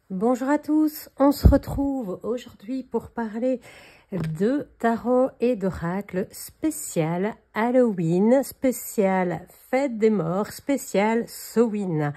Bonjour à tous, on se retrouve aujourd'hui pour parler de tarot et d'oracle spécial Halloween, spécial Fête des Morts, spécial Samhain.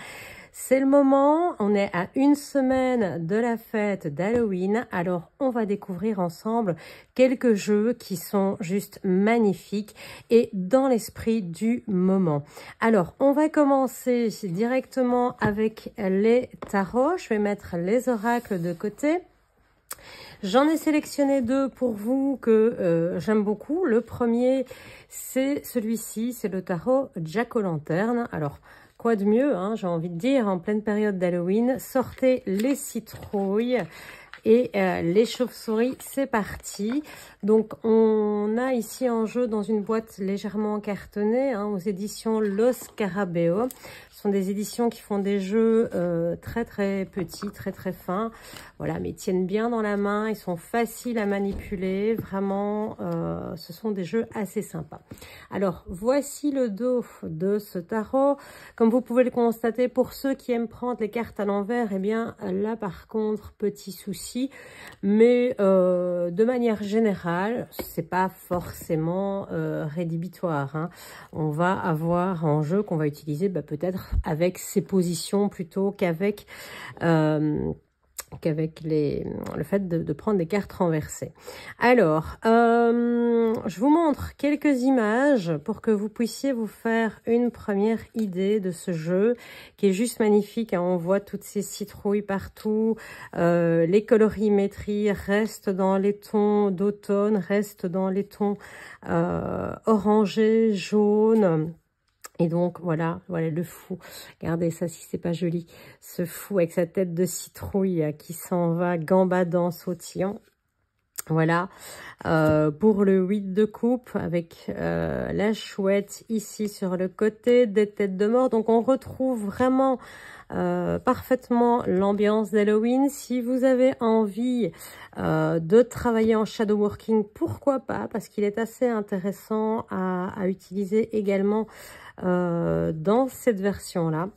C'est le moment, on est à une semaine de la fête d'Halloween, alors on va découvrir ensemble quelques jeux qui sont juste magnifiques et dans l'esprit du moment. Alors, on va commencer directement avec les tarots. Je vais mettre les oracles de côté. J'en ai sélectionné deux pour vous que j'aime beaucoup. Le premier, c'est celui-ci, c'est le tarot Jack-o'-lanterne. Alors, quoi de mieux, hein, j'ai envie de dire, en pleine période d'Halloween, sortez les citrouilles et les chauves-souris, c'est parti. Donc, on a ici en jeu dans une boîte légèrement cartonnée, hein, aux éditions Los Scarabeo. Ce sont des éditions qui font des jeux très très petits, très très fins. Voilà, mais ils tiennent bien dans la main, ils sont faciles à manipuler. Vraiment, ce sont des jeux assez sympas. Alors, voici le dos de ce tarot. Comme vous pouvez le constater, pour ceux qui aiment prendre les cartes à l'envers, eh bien là par contre, petit souci. Mais de manière générale, c'est pas forcément rédhibitoire, hein. On va avoir en jeu qu'on va utiliser peut-être avec ces positions plutôt qu'avec le fait de prendre des cartes renversées. Alors, je vous montre quelques images pour que vous puissiez vous faire une première idée de ce jeu qui est juste magnifique, hein. On voit toutes ces citrouilles partout, les colorimétries restent dans les tons d'automne, restent dans les tons orangés, jaunes. Et donc, voilà le fou. Regardez ça, si c'est pas joli. Ce fou avec sa tête de citrouille qui s'en va gambadant, sautillant. Voilà, pour le 8 de coupe, avec la chouette ici sur le côté, des têtes de mort. Donc, on retrouve vraiment parfaitement l'ambiance d'Halloween. Si vous avez envie de travailler en shadow working, pourquoi pas, parce qu'il est assez intéressant à utiliser également dans cette version-là.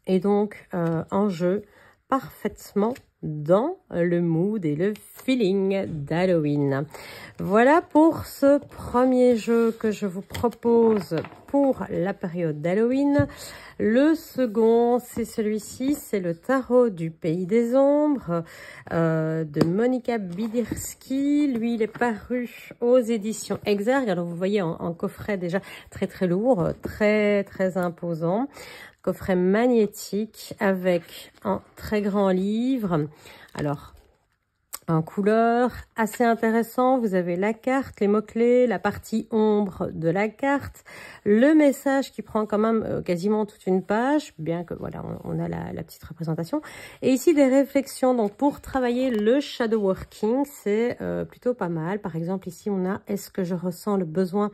Et donc, en jeu, parfaitement dans le mood et le feeling d'Halloween. Voilà pour ce premier jeu que je vous propose pour la période d'Halloween. Le second, c'est celui-ci, c'est le tarot du Pays des Ombres de Monika Bidirski. Lui, il est paru aux éditions Exergue. Alors, vous voyez en coffret déjà très très lourd, très très imposant. Coffret magnétique avec un très grand livre. Alors, en couleur, assez intéressant. Vous avez la carte, les mots-clés, la partie ombre de la carte, le message qui prend quand même quasiment toute une page, bien que voilà, on a la petite représentation. Et ici, des réflexions. Donc, pour travailler le shadow working, c'est plutôt pas mal. Par exemple, ici, on a « Est-ce que je ressens le besoin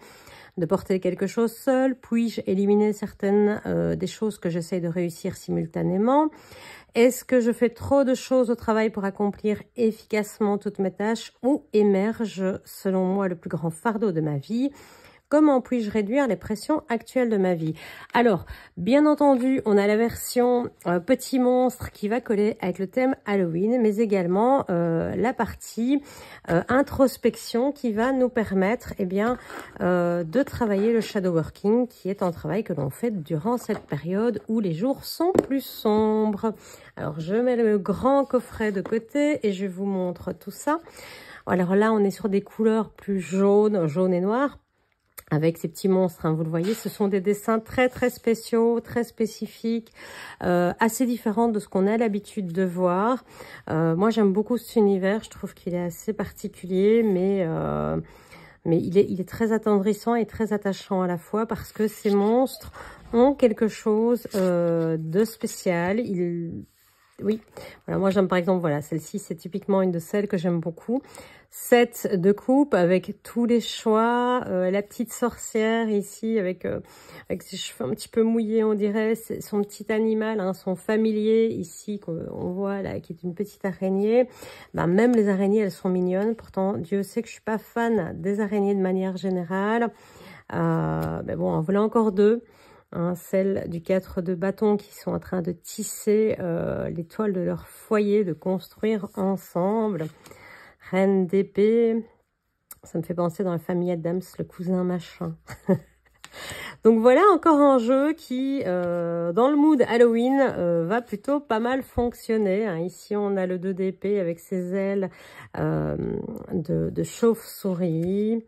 de porter quelque chose seul? Puis-je éliminer certaines des choses que j'essaie de réussir simultanément? Est-ce que je fais trop de choses au travail pour accomplir efficacement toutes mes tâches? Où émerge, selon moi, le plus grand fardeau de ma vie? Comment puis-je réduire les pressions actuelles de ma vie? Alors, bien entendu, on a la version petit monstre qui va coller avec le thème Halloween, mais également la partie introspection qui va nous permettre de travailler le shadow working, qui est un travail que l'on fait durant cette période où les jours sont plus sombres. Alors, je mets le grand coffret de côté et je vous montre tout ça. Alors là, on est sur des couleurs plus jaunes, jaune et noir, avec ces petits monstres, hein, vous le voyez, ce sont des dessins très très spéciaux, très spécifiques, assez différents de ce qu'on a l'habitude de voir. Moi, j'aime beaucoup cet univers, je trouve qu'il est assez particulier, mais il est très attendrissant et très attachant à la fois parce que ces monstres ont quelque chose de spécial. Oui, voilà, moi j'aime par exemple, voilà, celle-ci, c'est typiquement une de celles que j'aime beaucoup. 7 de coupe avec tous les choix, la petite sorcière ici avec ses cheveux un petit peu mouillés, on dirait, son petit animal, hein, son familier ici qu'on voit là, qui est une petite araignée. Ben, même les araignées, elles sont mignonnes. Pourtant, Dieu sait que je suis pas fan des araignées de manière générale. Mais bon, en voilà encore deux. hein, celles du 4 de bâton qui sont en train de tisser l'étoile de leur foyer, de construire ensemble. Reine d'épée, ça me fait penser dans la famille Adams, le cousin machin. Donc voilà encore un jeu qui, dans le mood Halloween, va plutôt pas mal fonctionner. Hein. Ici, on a le 2 d'épée avec ses ailes de chauve-souris,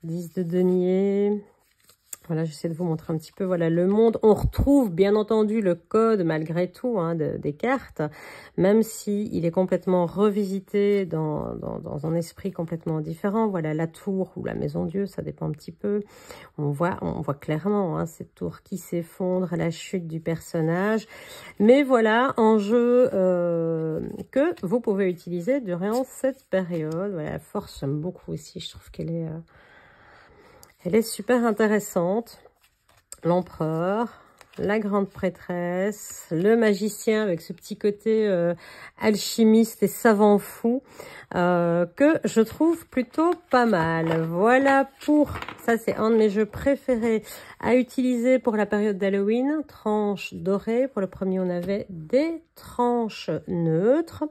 10 de denier. Voilà, j'essaie de vous montrer un petit peu, voilà, le monde. On retrouve bien entendu le code malgré tout hein, des cartes, même si il est complètement revisité dans un esprit complètement différent. Voilà, la tour ou la maison Dieu, ça dépend un petit peu. On voit clairement hein, cette tour qui s'effondre, la chute du personnage. Mais voilà, un jeu que vous pouvez utiliser durant cette période. Voilà, la force, j'aime beaucoup aussi, je trouve qu'elle est... Elle est super intéressante. L'empereur, la grande prêtresse, le magicien avec ce petit côté alchimiste et savant fou que je trouve plutôt pas mal. Voilà pour, ça c'est un de mes jeux préférés à utiliser pour la période d'Halloween. Tranches dorées. Pour le premier, on avait des tranches neutres.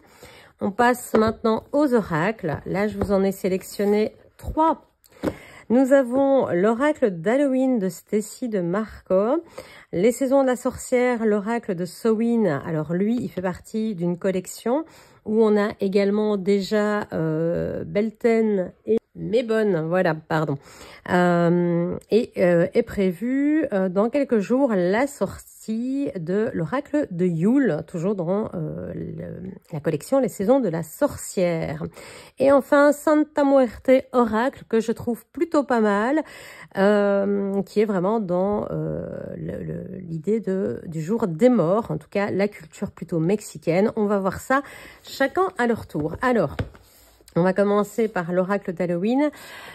On passe maintenant aux oracles. Là, je vous en ai sélectionné 3. Nous avons l'oracle d'Halloween de Stacy de Marco, les saisons de la sorcière, l'oracle de Samhain. Alors lui, il fait partie d'une collection où on a également déjà Belten et Mabon, voilà, pardon. Est prévu dans quelques jours la sortie de l'oracle de Yule, toujours dans la collection Les Saisons de la Sorcière. Et enfin, Santa Muerte Oracle, que je trouve plutôt pas mal, qui est vraiment dans l'idée du jour des morts, en tout cas la culture plutôt mexicaine. On va voir ça chacun à leur tour. Alors, on va commencer par l'oracle d'Halloween.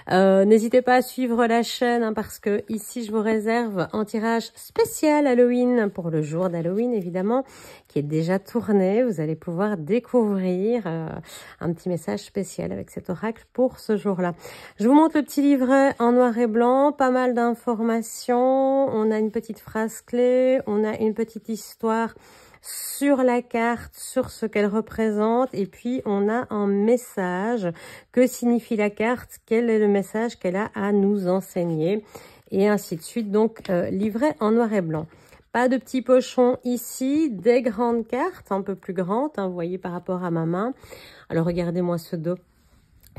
N'hésitez pas à suivre la chaîne hein, parce que ici je vous réserve un tirage spécial Halloween pour le jour d'Halloween évidemment qui est déjà tourné. Vous allez pouvoir découvrir un petit message spécial avec cet oracle pour ce jour-là. Je vous montre le petit livret en noir et blanc, pas mal d'informations. On a une petite phrase clé, on a une petite histoire sur la carte, sur ce qu'elle représente, et puis on a un message. Que signifie la carte? Quel est le message qu'elle a à nous enseigner? Et ainsi de suite, donc livret en noir et blanc. Pas de petits pochons ici, des grandes cartes, un peu plus grandes, hein, vous voyez par rapport à ma main. Alors regardez-moi ce dos.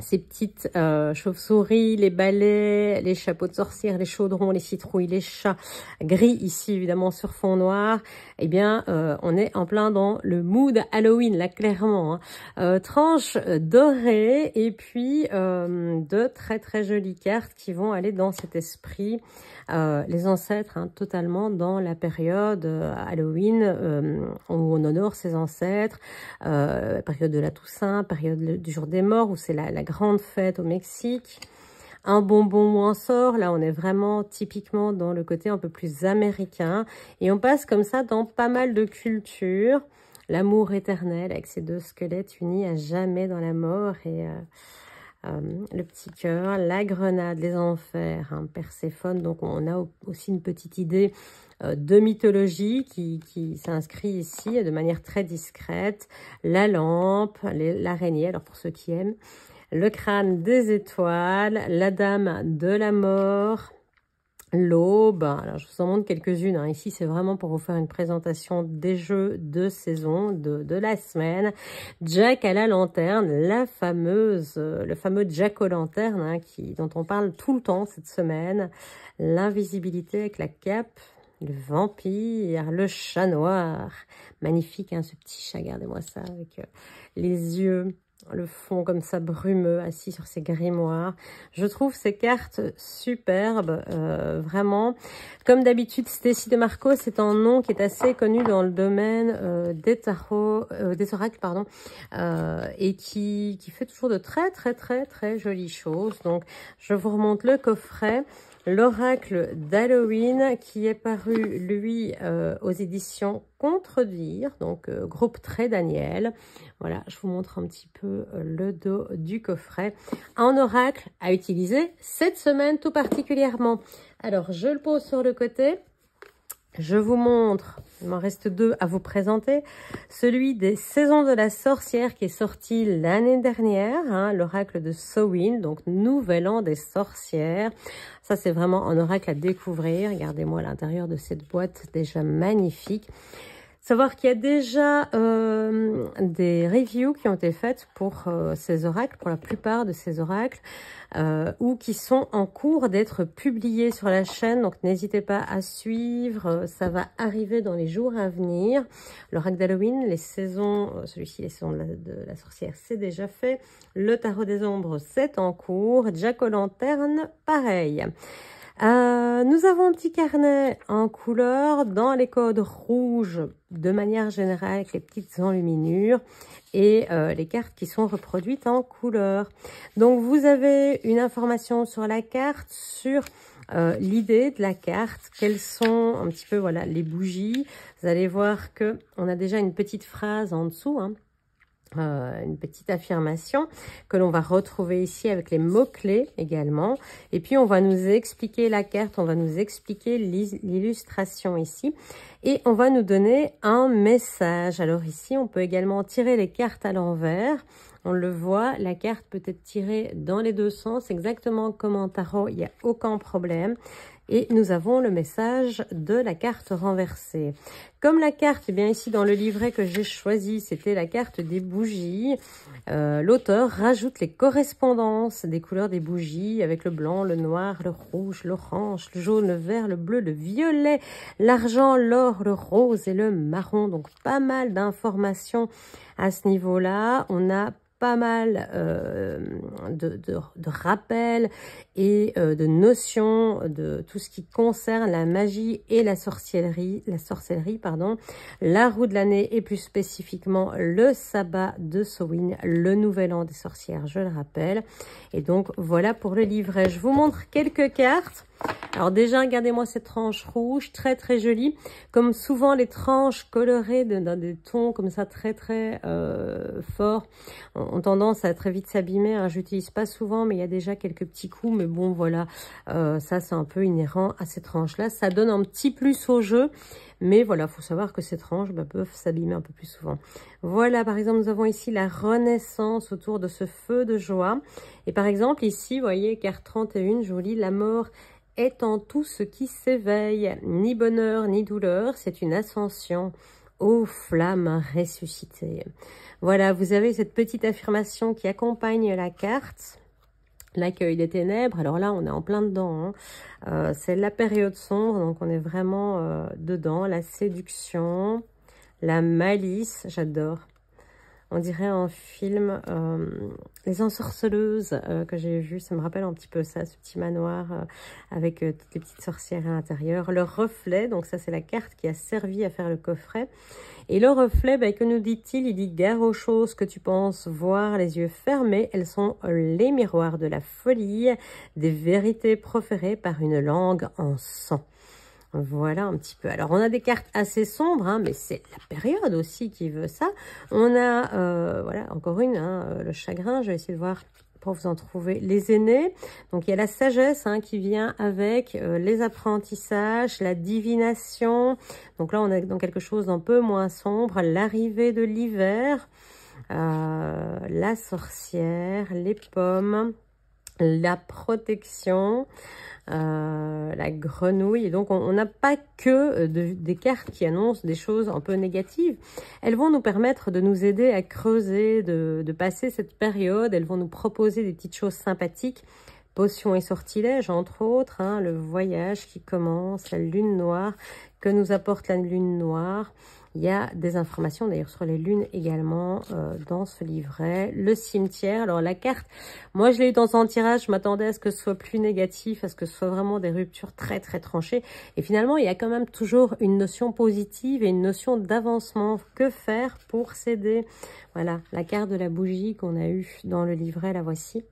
Ces petites chauves-souris, les balais, les chapeaux de sorcière, les chaudrons, les citrouilles, les chats gris ici évidemment sur fond noir. Eh bien, on est en plein dans le mood Halloween là clairement. Hein. Tranches dorées et puis de très très jolies cartes qui vont aller dans cet esprit. Les ancêtres, hein, totalement dans la période Halloween où on honore ses ancêtres, période de la Toussaint, période du jour des morts où c'est la grande fête au Mexique. Un bonbon ou un sort, là on est vraiment typiquement dans le côté un peu plus américain et on passe comme ça dans pas mal de cultures. L'amour éternel avec ces deux squelettes unis à jamais dans la mort et le petit cœur, la grenade, les enfers, hein, Perséphone. Donc on a aussi une petite idée de mythologie qui s'inscrit ici de manière très discrète. La lampe, l'araignée, alors pour ceux qui aiment, le crâne des étoiles, la dame de la mort, l'aube. Alors je vous en montre quelques-unes. Hein. Ici c'est vraiment pour vous faire une présentation des jeux de saison de la semaine. Jack à la lanterne, le fameux Jack aux lanternes hein, dont on parle tout le temps cette semaine. L'invisibilité avec la cape. Le vampire, le chat noir. Magnifique, hein, ce petit chat, regardez-moi ça, avec les yeux, le fond comme ça brumeux, assis sur ses grimoires. Je trouve ces cartes superbes, vraiment. Comme d'habitude, Stacy de Marco, c'est un nom qui est assez connu dans le domaine des oracles, pardon, et qui fait toujours de très, très, très, très jolies choses. Donc, je vous remonte le coffret. L'oracle d'Halloween qui est paru, lui, aux éditions Contredire, donc groupe Trait Daniel. Voilà, je vous montre un petit peu le dos du coffret. Un oracle à utiliser cette semaine tout particulièrement. Alors, je le pose sur le côté. Je vous montre, il m'en reste 2 à vous présenter, celui des saisons de la sorcière qui est sorti l'année dernière, hein, l'oracle de Samhain, donc nouvel an des sorcières. Ça, c'est vraiment un oracle à découvrir. Regardez-moi l'intérieur de cette boîte, déjà magnifique. Savoir qu'il y a déjà des reviews qui ont été faites pour ces oracles, pour la plupart de ces oracles, ou qui sont en cours d'être publiés sur la chaîne. Donc, n'hésitez pas à suivre. Ça va arriver dans les jours à venir. L'oracle d'Halloween, les saisons, celui-ci, les saisons de la sorcière, c'est déjà fait. Le tarot des ombres, c'est en cours. Jack-o'-lanterne, pareil. Nous avons un petit carnet en couleur dans les codes rouges de manière générale avec les petites enluminures et les cartes qui sont reproduites en couleur. Donc vous avez une information sur la carte, sur l'idée de la carte, quelles sont un petit peu voilà les bougies. Vous allez voir que on a déjà une petite phrase en dessous, hein. Une petite affirmation que l'on va retrouver ici avec les mots-clés également. Et puis, on va nous expliquer la carte, on va nous expliquer l'illustration ici. Et on va nous donner un message. Alors ici, on peut également tirer les cartes à l'envers. On le voit, la carte peut être tirée dans les 2 sens, exactement comme en tarot, il n'y a aucun problème. Et nous avons le message de la carte renversée. Comme la carte, eh bien ici dans le livret que j'ai choisi, c'était la carte des bougies. L'auteur rajoute les correspondances des couleurs des bougies avec le blanc, le noir, le rouge, l'orange, le jaune, le vert, le bleu, le violet, l'argent, l'or, le rose et le marron. Donc pas mal d'informations à ce niveau-là. On a pas mal de rappels et de notions de tout ce qui concerne la magie et la sorcellerie, pardon, la roue de l'année et plus spécifiquement le sabbat de Samhain, le nouvel an des sorcières, je le rappelle. Et donc voilà pour le livret. Je vous montre quelques cartes. Alors déjà, regardez-moi cette tranche rouge, très très jolie. Comme souvent les tranches colorées dans des tons comme ça très très forts ont tendance à très vite s'abîmer. Hein. J'utilise pas souvent, mais il y a déjà quelques petits coups. Mais bon, voilà, ça c'est un peu inhérent à ces tranches-là. Ça donne un petit plus au jeu. Mais voilà, il faut savoir que ces tranches peuvent s'abîmer un peu plus souvent. Voilà, par exemple, nous avons ici la renaissance autour de ce feu de joie. Et par exemple, ici, vous voyez, carte 31, je vous lis, la mort est en tout ce qui s'éveille, ni bonheur ni douleur, c'est une ascension aux flammes ressuscitées. Voilà, vous avez cette petite affirmation qui accompagne la carte, l'accueil des ténèbres. Alors là, on est en plein dedans, hein. C'est la période sombre, donc on est vraiment dedans, la séduction, la malice, j'adore. On dirait un film, Les Ensorceleuses que j'ai vu, ça me rappelle un petit peu ça, ce petit manoir avec toutes les petites sorcières à l'intérieur. Le reflet, donc ça c'est la carte qui a servi à faire le coffret. Et le reflet, ben, que nous dit-il? Il dit « Gare aux choses que tu penses voir les yeux fermés, elles sont les miroirs de la folie, des vérités proférées par une langue en sang. » Voilà un petit peu. Alors, on a des cartes assez sombres, hein, mais c'est la période aussi qui veut ça. On a, voilà, encore une, hein, le chagrin. Je vais essayer de voir pour vous en trouver. Les aînés. Donc, il y a la sagesse hein, qui vient avec les apprentissages, la divination. Donc là, on est dans quelque chose d'un peu moins sombre. L'arrivée de l'hiver, la sorcière, les pommes, la protection, la grenouille. Et donc, on n'a pas que des cartes qui annoncent des choses un peu négatives. Elles vont nous permettre de nous aider à creuser, de passer cette période. Elles vont nous proposer des petites choses sympathiques. Potions et sortilèges, entre autres. Hein, le voyage qui commence, la lune noire. Que nous apporte la lune noire? Il y a des informations d'ailleurs sur les lunes également dans ce livret. Le cimetière, alors la carte, moi je l'ai eu dans un tirage, je m'attendais à ce que ce soit plus négatif, à ce que ce soit vraiment des ruptures très très tranchées. Et finalement, il y a quand même toujours une notion positive et une notion d'avancement. Que faire pour s'aider? Voilà, la carte de la bougie qu'on a eue dans le livret, la voici.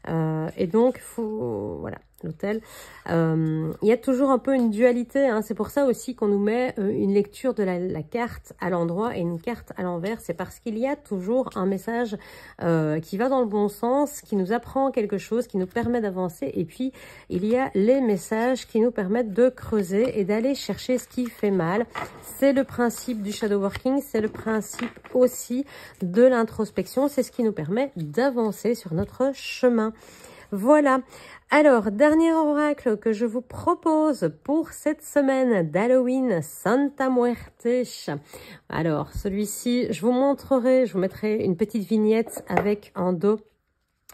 Et donc, voilà, l'hôtel. Il y a toujours un peu une dualité, hein. C'est pour ça aussi qu'on nous met une lecture de la carte à l'endroit et une carte à l'envers. C'est parce qu'il y a toujours un message qui va dans le bon sens, qui nous apprend quelque chose, qui nous permet d'avancer. Et puis, il y a les messages qui nous permettent de creuser et d'aller chercher ce qui fait mal. C'est le principe du shadow working, c'est le principe aussi de l'introspection. C'est ce qui nous permet d'avancer sur notre chemin. Voilà. Alors, dernier oracle que je vous propose pour cette semaine d'Halloween, Santa Muerte. Alors, celui-ci, je vous mettrai une petite vignette avec en dos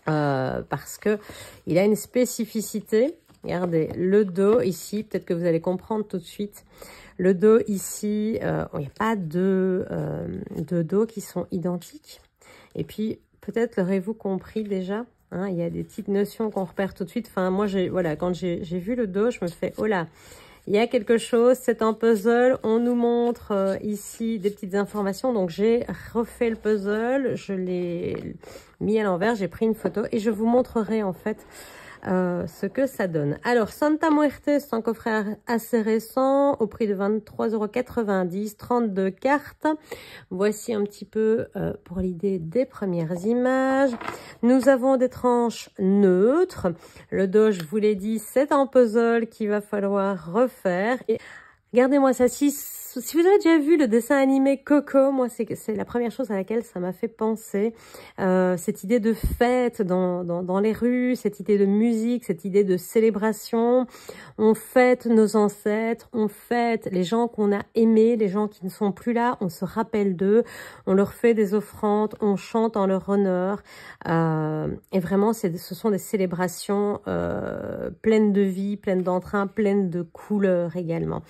parce que il a une spécificité. Regardez, le dos ici, peut-être que vous allez comprendre tout de suite. Le dos ici, il n'y a pas de dos qui sont identiques. Et puis, peut-être l'aurez-vous compris déjà. Hein, il y a des petites notions qu'on repère tout de suite. Enfin, moi, voilà, quand j'ai vu le dos, je me fais, oh là, il y a quelque chose, c'est un puzzle. On nous montre ici des petites informations. Donc, j'ai refait le puzzle, je l'ai mis à l'envers, j'ai pris une photo et je vous montrerai en fait ce que ça donne. Alors, Santa Muerte, c'est un coffret assez récent, au prix de 23,90 €, 32 cartes. Voici un petit peu pour l'idée des premières images. Nous avons des tranches neutres. Le dos, je vous l'ai dit, c'est un puzzle qu'il va falloir refaire. Et regardez-moi ça, si vous avez déjà vu le dessin animé Coco, moi c'est la première chose à laquelle ça m'a fait penser. Cette idée de fête dans les rues, cette idée de musique, cette idée de célébration. On fête nos ancêtres, on fête les gens qu'on a aimés, les gens qui ne sont plus là, on se rappelle d'eux, on leur fait des offrandes, on chante en leur honneur. Et vraiment, ce sont des célébrations pleines de vie, pleines d'entrain, pleines de couleurs également.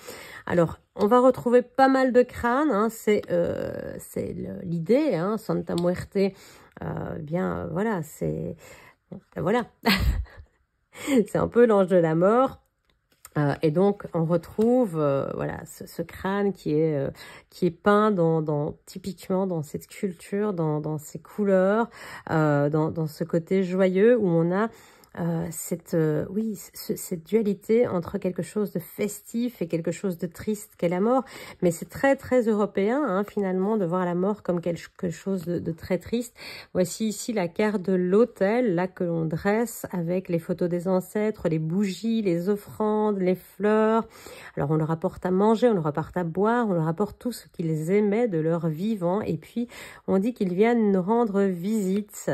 Alors, on va retrouver pas mal de crânes, hein, c'est l'idée, hein, Santa Muerte, bien, voilà, c'est... Voilà, c'est un peu l'ange de la mort. Et donc, on retrouve voilà, ce crâne qui est peint typiquement dans cette culture, dans ces couleurs, dans ce côté joyeux où on a cette dualité entre quelque chose de festif et quelque chose de triste qu'est la mort. Mais c'est très, très européen, hein, finalement, de voir la mort comme quelque chose de très triste. Voici ici la carte de l'autel, là, que l'on dresse avec les photos des ancêtres, les bougies, les offrandes, les fleurs. Alors, on leur apporte à manger, on leur apporte à boire, on leur apporte tout ce qu'ils aimaient de leur vivant. Et puis, on dit qu'ils viennent nous rendre visite.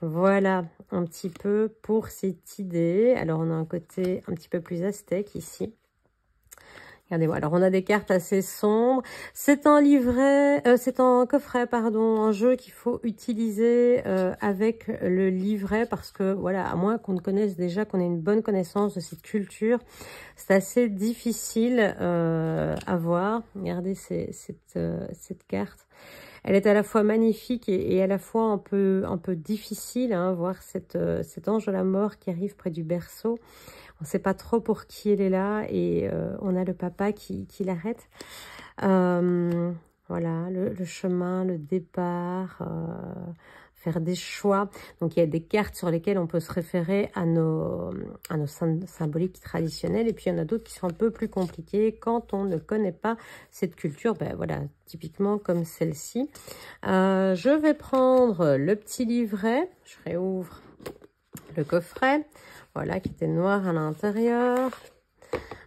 Voilà, un petit peu pour cette idée. Alors, on a un côté un petit peu plus aztèque ici. Regardez-moi, alors on a des cartes assez sombres. C'est un livret, c'est un coffret, pardon, un jeu qu'il faut utiliser avec le livret parce que, voilà, à moins qu'on ne connaisse déjà, qu'on ait une bonne connaissance de cette culture, c'est assez difficile à voir. Regardez cette carte. Elle est à la fois magnifique et à la fois un peu difficile, hein, voir cet ange de la mort qui arrive près du berceau. On ne sait pas trop pour qui elle est là et on a le papa qui l'arrête. Voilà, le chemin, le départ, faire des choix. Donc, il y a des cartes sur lesquelles on peut se référer à nos symboliques traditionnelles. Et puis, il y en a d'autres qui sont un peu plus compliquées quand on ne connaît pas cette culture. Ben voilà, typiquement comme celle-ci. Je vais prendre le petit livret. Je réouvre le coffret. Voilà, qui était noir à l'intérieur.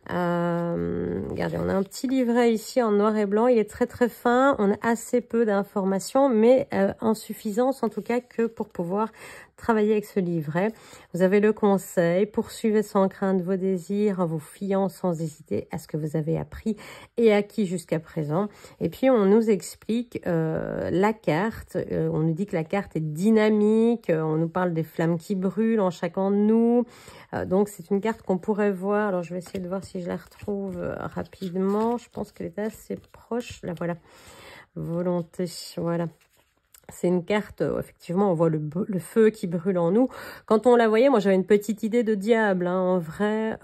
Regardez, on a un petit livret ici en noir et blanc. Il est très très fin. On a assez peu d'informations, mais en suffisance en tout cas que pour pouvoir travailler avec ce livret. Vous avez le conseil: poursuivez sans crainte vos désirs en vous fiant sans hésiter à ce que vous avez appris et acquis jusqu'à présent. Et puis on nous explique la carte. On nous dit que la carte est dynamique. On nous parle des flammes qui brûlent en chacun de nous. Donc c'est une carte qu'on pourrait voir. Alors je vais essayer de voir si je la retrouve rapidement. Je pense qu'elle est assez proche. Là voilà. Volonté, voilà. C'est une carte, effectivement, on voit le feu qui brûle en nous. Quand on la voyait, moi j'avais une petite idée de diable, hein, en vrai.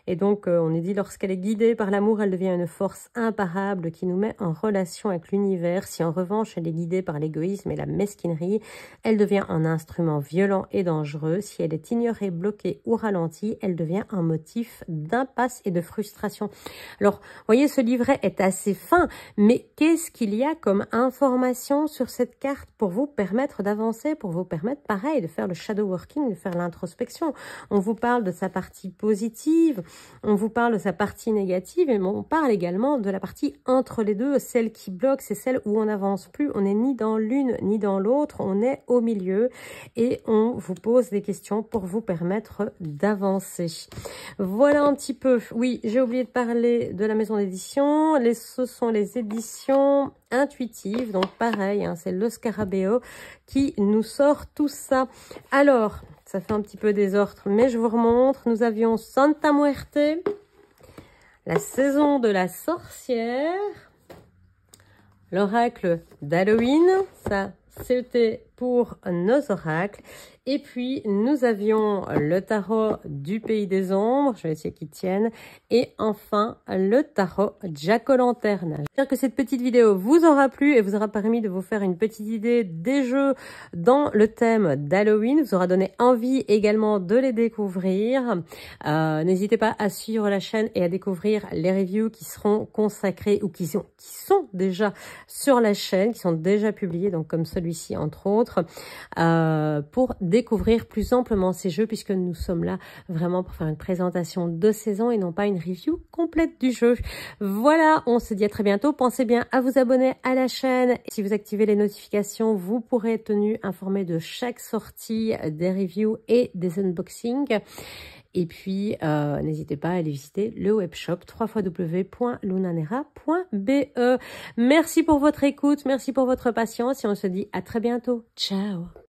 Et donc, on est dit, lorsqu'elle est guidée par l'amour, elle devient une force imparable qui nous met en relation avec l'univers. Si en revanche, elle est guidée par l'égoïsme et la mesquinerie, elle devient un instrument violent et dangereux. Si elle est ignorée, bloquée ou ralentie, elle devient un motif d'impasse et de frustration. Alors, vous voyez, ce livret est assez fin, mais qu'est-ce qu'il y a comme information sur cette carte pour vous permettre d'avancer, pour vous permettre, pareil, de faire le shadow working, de faire l'introspection. On vous parle de sa partie positive, on vous parle de sa partie négative, et on parle également de la partie entre les deux, celle qui bloque, c'est celle où on n'avance plus, on n'est ni dans l'une ni dans l'autre, on est au milieu, et on vous pose des questions pour vous permettre d'avancer. Voilà un petit peu. Oui, j'ai oublié de parler de la maison d'édition. Ce sont les éditions intuitives. Donc pareil, hein, c'est le Scarabeo qui nous sort tout ça. Alors, ça fait un petit peu désordre, mais je vous remontre. Nous avions Santa Muerte, la saison de la sorcière, l'oracle d'Halloween. Ça, c'était pour nos oracles. Et puis, nous avions le tarot du Pays des Ombres. Je vais essayer qu'il tienne. Et enfin, le tarot Jack-o'-lanterne. J'espère que cette petite vidéo vous aura plu et vous aura permis de vous faire une petite idée des jeux dans le thème d'Halloween. Vous aura donné envie également de les découvrir. N'hésitez pas à suivre la chaîne et à découvrir les reviews qui seront consacrés ou qui sont déjà sur la chaîne, qui sont déjà publiés, donc comme celui-ci entre autres, pour découvrir plus amplement ces jeux, puisque nous sommes là vraiment pour faire une présentation de saison et non pas une review complète du jeu. Voilà, on se dit à très bientôt. Pensez bien à vous abonner à la chaîne. Si vous activez les notifications, vous pourrez être tenu informé de chaque sortie, des reviews et des unboxings. Et puis, n'hésitez pas à aller visiter le webshop www.lunanera.be. Merci pour votre écoute, merci pour votre patience et on se dit à très bientôt. Ciao!